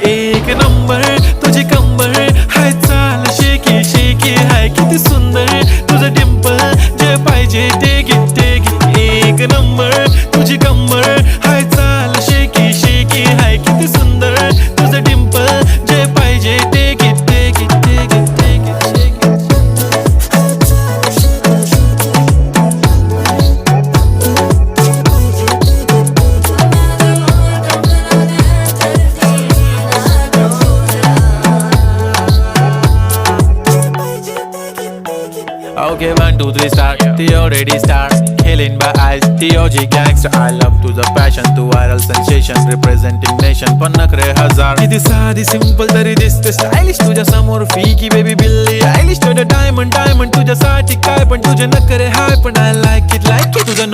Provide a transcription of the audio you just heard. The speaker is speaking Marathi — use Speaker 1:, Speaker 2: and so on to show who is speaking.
Speaker 1: एक नंबर तुझी कंबर हाय, चाल शेकी शेकी हाय, किती सुंदर तुझं डिंपल, जे पाहिजे ते घे ते घे. एक नंबर तुझी कंबर हाय, चाल शेकी शेकी हाय, किती सुंदर तुझं डिंपल, जे पाहिजे ते घे ते घे ते घे ते घे. Okay, 1, 2, 3 start. The already start. Killing by eyes. The OG gangster. I love to the passion, to viral sensation, representing nation. पण नखरे हजार. किती साधी सिंपल तरी दिसते स्टायलिश तुझ्या समोर फीकी बेबी बिल्ली आयलिश. तुझं डायमंड डायमंड तुझ्यासाठी काय, पण तुझे नखरे हाय, पण I like it तुझं